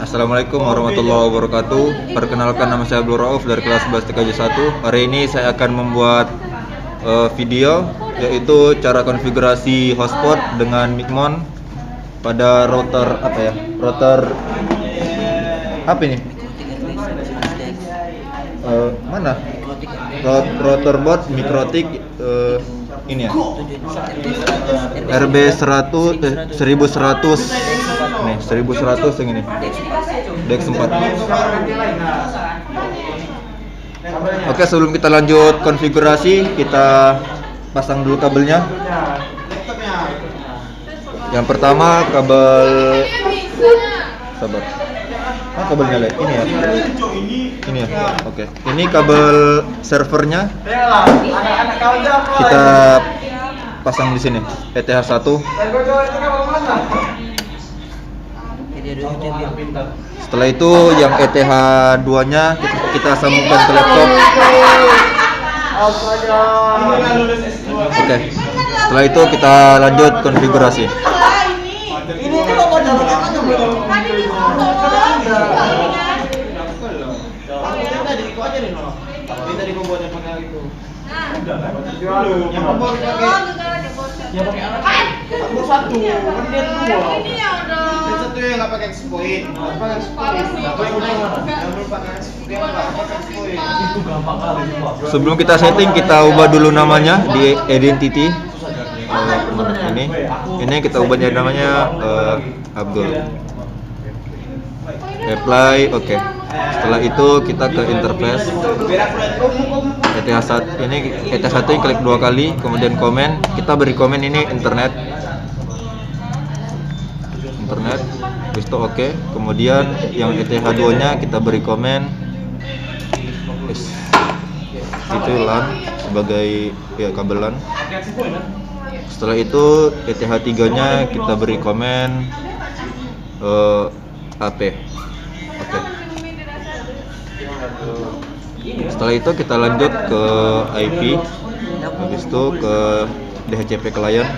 Assalamualaikum warahmatullahi wabarakatuh. Perkenalkan, nama saya Abdul Rauf dari kelas 11 TKJ 1. Hari ini saya akan membuat video yaitu cara konfigurasi hotspot dengan Micmon pada router Router apa ini? Mana? Router board Mikrotik ini ya. RB 1100 nih, 1100 yang ini. DX4. Oke, sebelum kita lanjut konfigurasi, kita pasang dulu kabelnya. Yang pertama kabel kabelnya ini ya. Ini ya. Oke. Ini kabel servernya. Kita pasang di sini. ETH1. Setelah itu yang ETH2-nya kita sambungkan ke laptop. Oke. Setelah itu kita lanjut konfigurasi. Sebelum kita setting, kita ubah dulu namanya di identity. Ini kita ubah jadi namanya Abdul. Apply, oke. Setelah itu kita ke interface. ETH1 ini klik 2 kali, kemudian komen. Kita beri komen ini internet. Habis itu oke. Kemudian yang ETH2-nya kita beri komen. Itu LAN sebagai kabel LAN. Setelah itu ETH3-nya kita beri komen AP. Oke. Setelah itu kita lanjut ke IP. Habis itu ke DHCP client.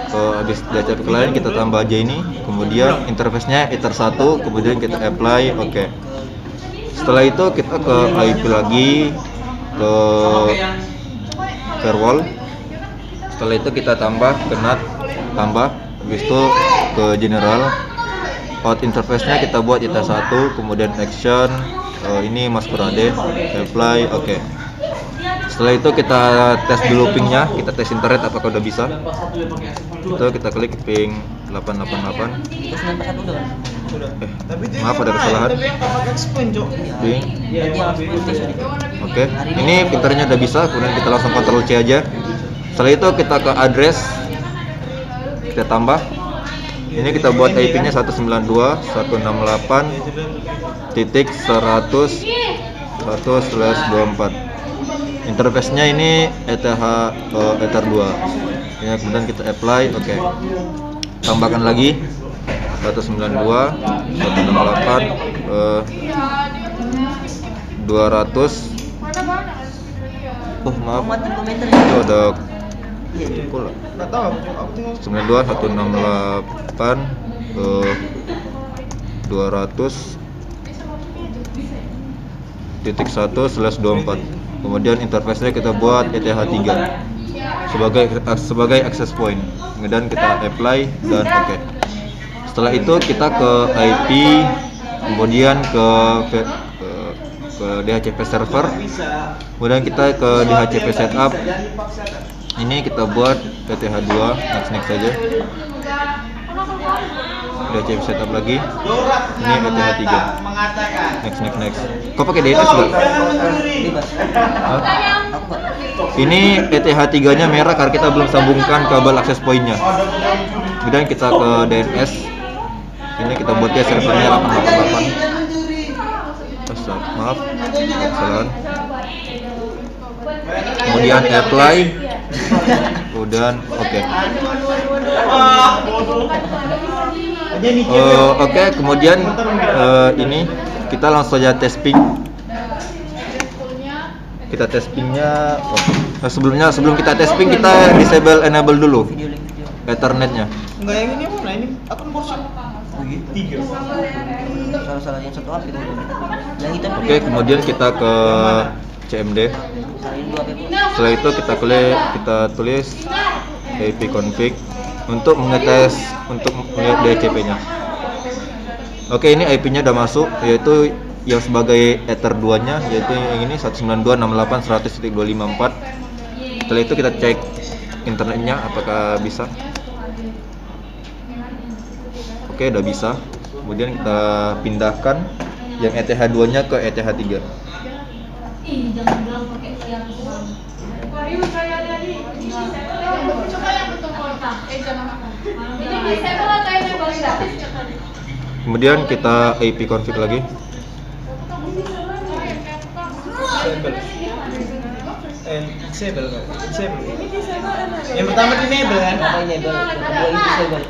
Habis DHCP client kita tambah aja ini. Kemudian interface-nya Ether1, kemudian kita apply, oke. Setelah itu kita ke IP lagi, ke firewall. Setelah itu kita tambah ke NAT, habis itu ke general. Out interface-nya kita buat ETH1, kemudian action, ini masker AD, apply, oke. Setelah itu kita tes dulu pingnya, kita tes internet apakah udah bisa. Itu kita klik ping 888. Maaf ada kesalahan. Ping. Oke, ini pinternya udah bisa, kemudian kita langsung Ctrl C aja. Setelah itu kita ke address, kita tambah. Ini kita buat IP-nya 192.168.100/24. Interface-nya ini Ether2. Ya, kemudian kita apply, oke. Tambahkan lagi 192.168/200. Maaf. Itu ada 92.168/200.1/24. Kemudian interface-nya kita buat ETH3 sebagai access point. Kemudian kita apply dan oke. Setelah itu kita ke IP, kemudian ke DHCP server. Kemudian kita ke DHCP setup. Ini kita buat ETH2, next aja. DHCP setup lagi. Ini ETH3. Next. Kau pakai DNS enggak? Ini ETH3-nya merah karena kita belum sambungkan kabel access point-nya. Kemudian kita ke DNS. Ini kita buatnya servernya 888. Maaf, kesalahan. Kemudian apply. Kemudian oke. Oke, kemudian ini kita langsung aja tes ping. Kita tes pingnya. Sebelum kita tes ping, kita enable dulu Ethernetnya. Enggak, yang ini mana? Ini akun borsuk. Salah yang satu apa itu? Yang hitam. Oke, kemudian kita ke CMD. Setelah itu kita tulis ipconfig untuk mengetes untuk melihat DHCP-nya. Oke, ini IP-nya udah masuk, yaitu yang sebagai Ether 2-nya, yaitu yang ini 192.168.100.254. Setelah itu kita cek internetnya apakah bisa. Oke, udah bisa. Kemudian kita pindahkan yang ETH2-nya ke ETH3. Jangan bilang pakai yang Kemudian kita ipconfig lagi. Disable. Yang pertama disable kan? Enable. Kedua itu disable.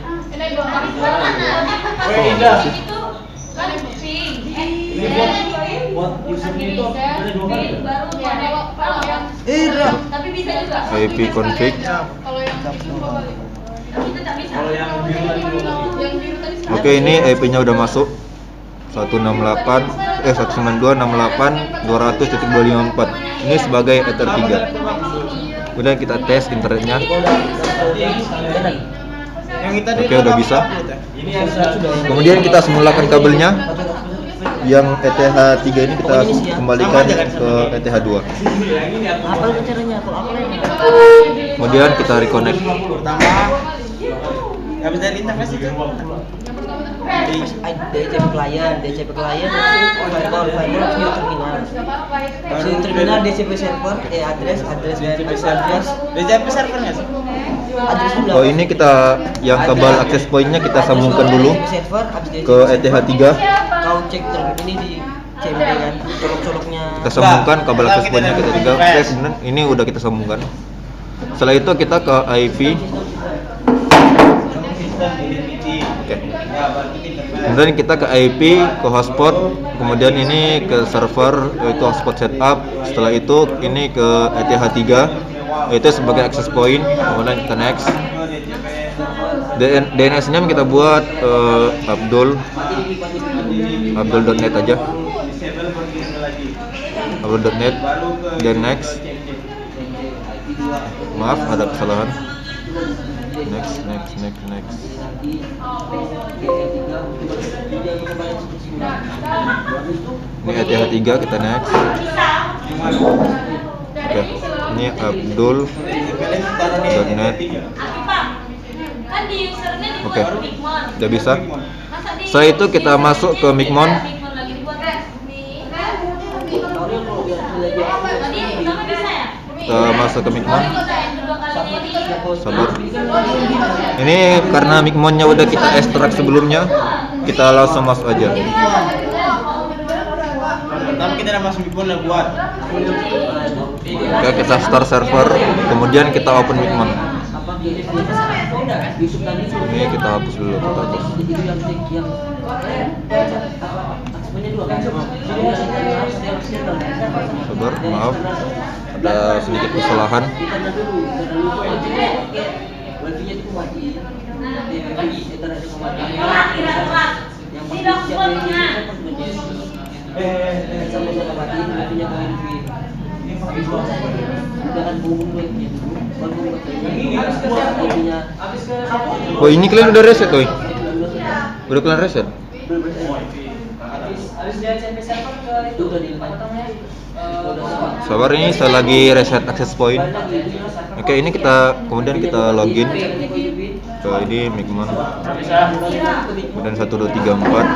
ipconfig. Oke, ini IP-nya udah masuk 192.168.200.254. Ini sebagai Ether 3. Kemudian kita tes internetnya. Oke, udah bisa. Kemudian kita simulakan kabelnya. Yang ETH 3 ini kita kembalikan ke ETH 2. Apa itu caranya? Kalau apa ini? Kemudian kita reconnect. Pertama, habis dari interface itu. DCP client itu firewall punya terminal. Di terminal DCP server, address DCP server. DCP servernya sih. address udah. Oh, ini kita yang kabel access point-nya kita sambungkan dulu server habis DCP ke ETH 3. Kau cek ini di CMD kan, colok-coloknya. Kita sambungkan kabel access point-nya ke ETH 3. Oke, kemudian ini udah kita sambungkan. Setelah itu kita ke IP. Oke. Kemudian kita ke IP, ke hotspot, kemudian ini ke server, yaitu hotspot setup. Setelah itu ini ke ETH 3, yaitu sebagai access point. Kemudian kita next. DNS-nya kita buat abdul.net aja. Abdul.net, dan next. Maaf, ada kesalahan. Next. Ini ETH 3, kita next. Oke, ini abdul.net. Oke, udah bisa. Setelah itu kita masuk ke Micmon. Kita masuk ke Micmon. Sabar. Ini karena Micmonnya udah kita ekstrak sebelumnya, kita langsung masuk aja. Pertama kita udah masuk Micmon udah buat. Oke, kita start server, kemudian kita open Micmon. Ini kita hapus dulu, kita hapus. Sabar, maaf, ada sedikit kesalahan. Oh, ini kalian udah reset, Toy? Udah kalian reset? Sabar, ini saya lagi reset access point. Oke, ini kemudian kita login ke ini Micmon. Kemudian 1 2 3 4.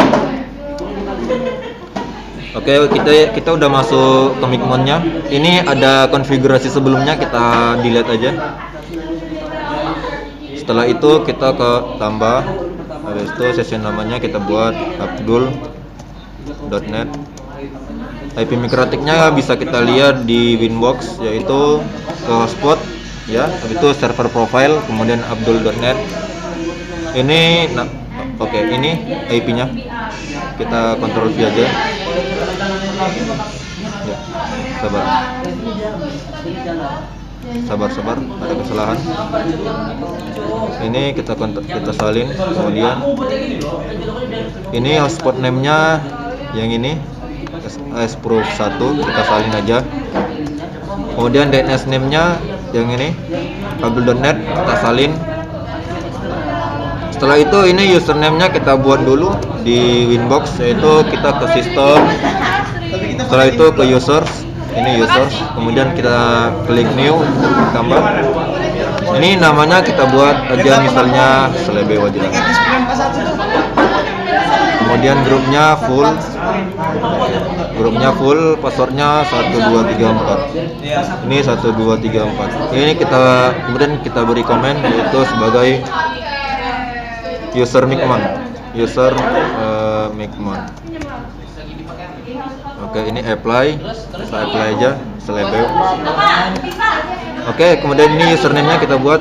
Oke, kita udah masuk ke Micmonnya. Ini ada konfigurasi sebelumnya, kita delete aja. Setelah itu kita ke tambah. Habis itu session namanya kita buat abdul.net. IP mikrotiknya bisa kita lihat di Winbox, yaitu ke hotspot ya, habis itu server profile, kemudian abdul.net. Ini oke, ini IP-nya. Kita kontrol V aja. Ya, sabar. sabar, ada kesalahan. Ini kita salin. Kemudian ini hotspot name-nya yang ini AS-Proof 1, kita salin aja. Kemudian DNS name-nya yang ini kabel.net, kita salin. Setelah itu ini username-nya kita buat dulu di Winbox, yaitu kita ke sistem. Setelah itu ke users, ini users. Kemudian kita klik new, tambah. Ini namanya kita buat aja misalnya Selebe Wajra. Kemudian grupnya full, passwordnya 1234. Ini 1234. Ini kemudian kita beri komen yaitu sebagai user Mikman. Oke, ini apply. Kita apply aja Selebe. Oke, kemudian ini username-nya kita buat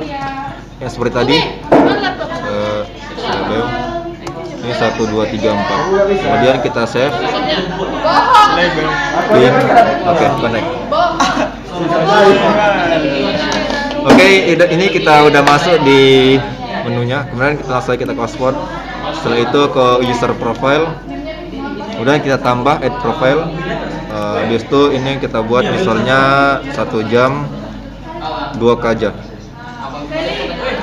yang seperti tadi. Selebe. Ini 1234. Kemudian kita save. Pin. Oke, connect. Oke, ini kita udah masuk di menunya. Kemudian kita ke password. Setelah itu ke user profile. Kemudian kita tambah add profile. Habis itu ini kita buat misalnya 1 jam 2K aja.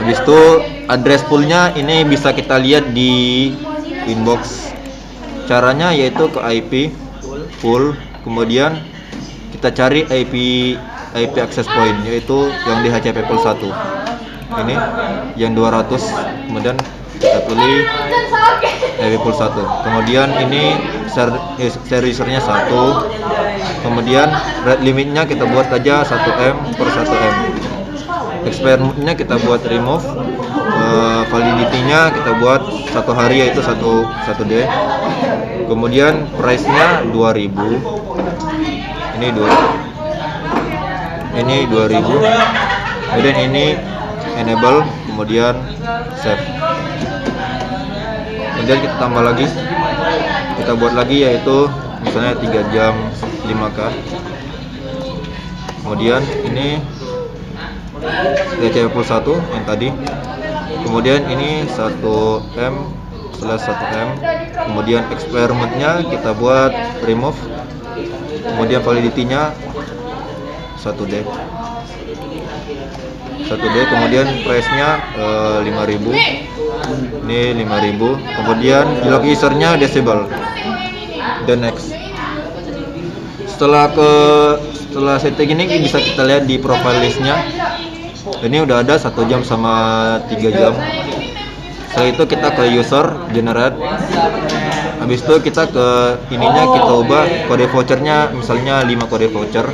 Habis itu address poolnya ini bisa kita lihat di Winbox. Caranya yaitu ke IP full, kemudian kita cari IP access point yaitu yang di HCP pool 1. Ini yang 200, kemudian kita pilih IP pool 1. Kemudian ini usernya 1. Kemudian rate limitnya kita buat aja 1M per 1M. Expire mode-nya kita buat remove. Validity-nya kita buat 1 hari yaitu 1 day. Kemudian price-nya 2000. Ini 2000. Kemudian ini enable, kemudian save. Kemudian kita tambah lagi. Kita buat lagi yaitu misalnya 3 jam 5K. Kemudian ini DCP pool 1 yang tadi. Kemudian ini 1M/1M. Kemudian expire mode-nya kita buat remove. Kemudian validity-nya 1 day. Kemudian price-nya 5.000. Ini 5.000. Kemudian log user-nya disable. Dan next. Setelah setting ini bisa kita lihat di profile list-nya. Ini udah ada 1 jam sama 3 jam. Setelah itu kita ke user generate. Habis itu kita ke ininya kita ubah kode vouchernya misalnya 5 kode voucher.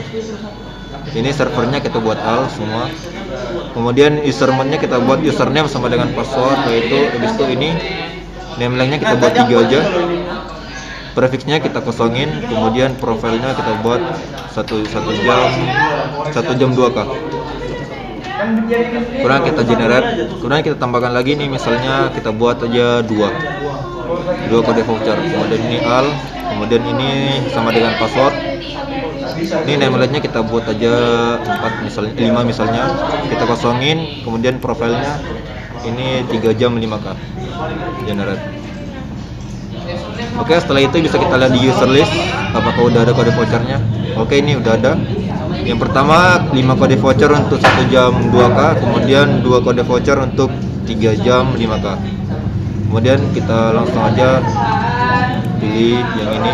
Ini servernya kita buat all semua. Kemudian username-nya kita buat username sama dengan password yaitu. Habis itu ini nameline-nya kita buat 3 aja. Prefixnya kita kosongin. Kemudian profilnya kita buat 1 jam 2K. Kemudian kita generate. Kemudian kita tambahkan lagi nih misalnya kita buat aja 2 kode voucher. Kemudian ini all. Kemudian ini sama dengan password. Ini nameline-nya kita buat aja 4 misalnya 5 misalnya. Kita kosongin. Kemudian profilnya ini 3 jam 5K. Generate. Oke, setelah itu bisa kita lihat di user list apakah udah ada kode vouchernya. Oke, ini udah ada. Yang pertama 5 kode voucher untuk 1 jam 2K. Kemudian 2 kode voucher untuk 3 jam 5K. Kemudian kita langsung aja pilih yang ini.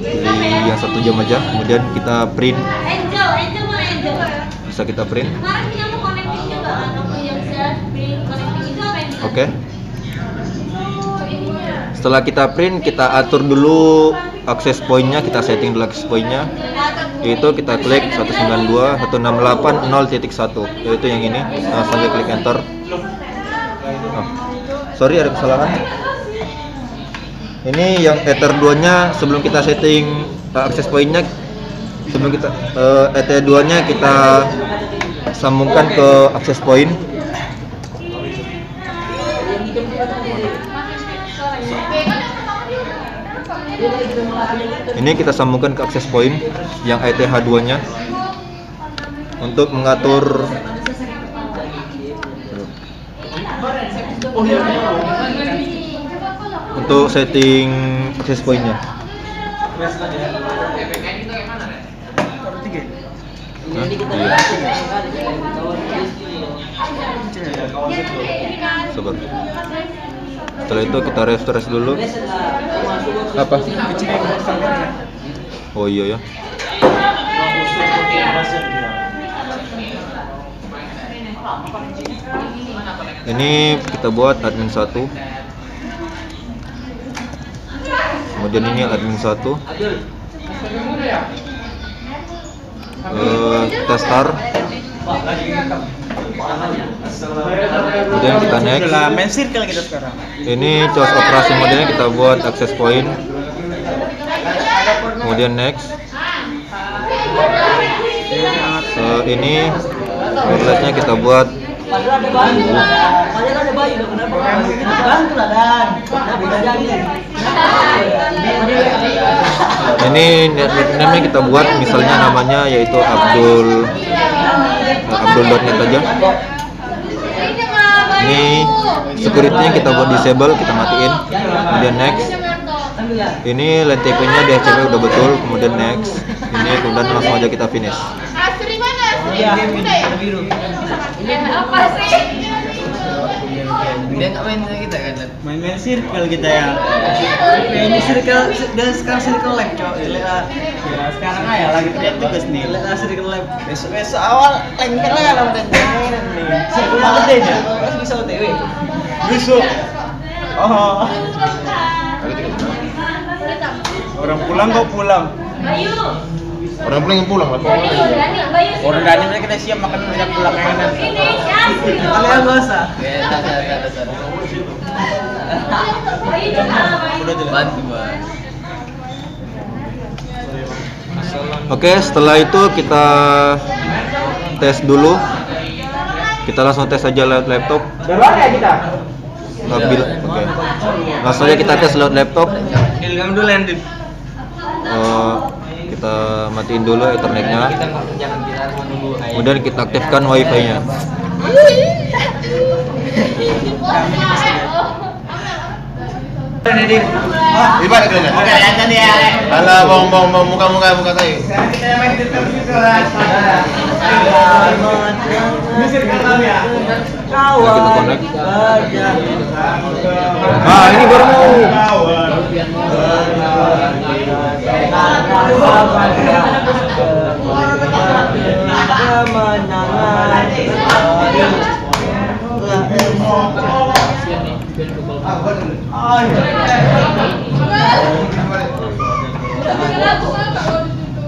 Pilih yang 1 jam aja. Kemudian kita print. Bisa kita print. Oke. Setelah kita print, kita atur dulu access point-nya, kita setting dulu access point-nya. Yaitu kita klik 192.168.0.1, yaitu yang ini. Langsung aja klik enter. Sorry ada kesalahan. Ini yang Ether 2-nya sebelum kita setting access point-nya, sebelum kita Ether 2-nya kita sambungkan ke access point. Ini kita sambungkan ke access point yang ETH2 nya. untuk mengatur untuk setting access point-nya. Jadi kita Iya. Sabar. Setelah itu kita refresh dulu. Apa? Oh iya ya. Ini kita buat admin 1. Kemudian ini admin 1. Kita start. Kemudian kita next. Itulah main circle kita sekarang. Ini close operasi modenya kita buat access point. Kemudian next. Ini outletnya kita buat. Padahal ada bayi. Padahal ada bayi dong. Kenapa? Bantu lah Dan. Kenapa udah jadi? Ini name-nya kita buat misalnya namanya yaitu Abdul.net aja. Ini security-nya kita buat disable, kita matiin. Kemudian next. Ini line TP-nya DHCP udah betul, kemudian next. Ini kemudian langsung aja kita finish. Asri mana? Iya, Udah ya? biru. Apa sih? Dia nggak main sama kita kan? Main circle kita ya. Ini circle dan sekarang circle lab cok. Ya sekarang aja lagi lihat tugas nih. Lihat circle lab. Besok awal lengket lah kalau udah nih. Circle banget deh ya. Masih bisa OTW. Besok. Oh. Orang pulang kok pulang. Bayu. Orang pulang lah. Bayu, Dani, Bayu. Orang Dani mereka kita siap makan mereka pulang enak. Ini siapa? Kalian nggak usah. Ya, tak. Bayu juga, Bayu. Udah jelas. Bantu bang. Oke, setelah itu kita tes dulu. Kita langsung tes aja lewat laptop. Berapa ya kita? Oke. Langsung aja kita tes lewat laptop. Ilham dulu Landin. Kita matiin dulu Ethernetnya. Kita nggak jangan kita harus menunggu air. Kemudian kita aktifkan WiFi-nya. Di mana kalian? Oke, lihat ya. Alah, bong muka saya. Kita main circle gitu lah. Ini circle kami ya. Nah, kita connect. Kawan. Nah, ini baru mau.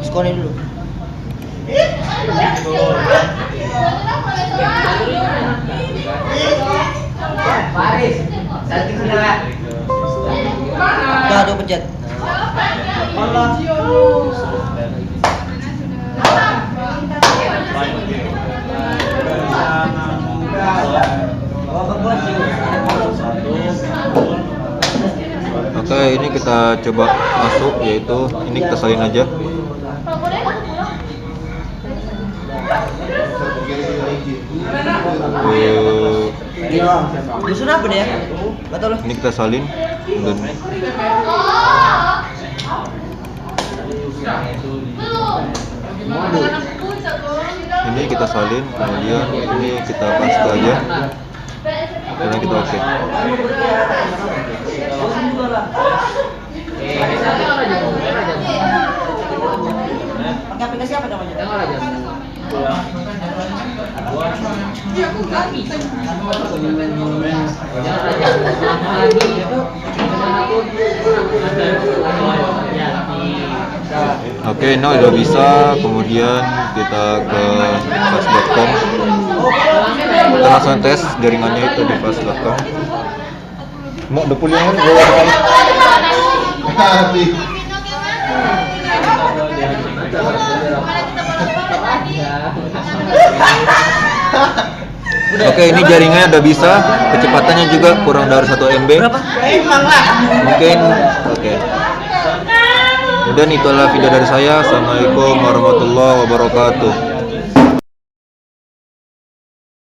Skorin dulu. Paris, cantik sudah. Udah, tuh pencet. Oke, ini kita coba masuk, yaitu ini kita salin aja. Dusun apa deh ya? Gak tau lah. Ini kita salin dan ini kita salin, kemudian ini kita paste aja, kemudian kita oke. Pakai aplikasi apa namanya? Oke, nah udah bisa. Kemudian kita ke fast.com. Kita langsung tes jaringannya itu di fast.com. Mau depul yang mana? Oke, ini jaringannya udah bisa. Kecepatannya juga kurang dari 1 MB. Berapa? Mungkin oke. Dan itulah video dari saya. Assalamualaikum warahmatullahi wabarakatuh.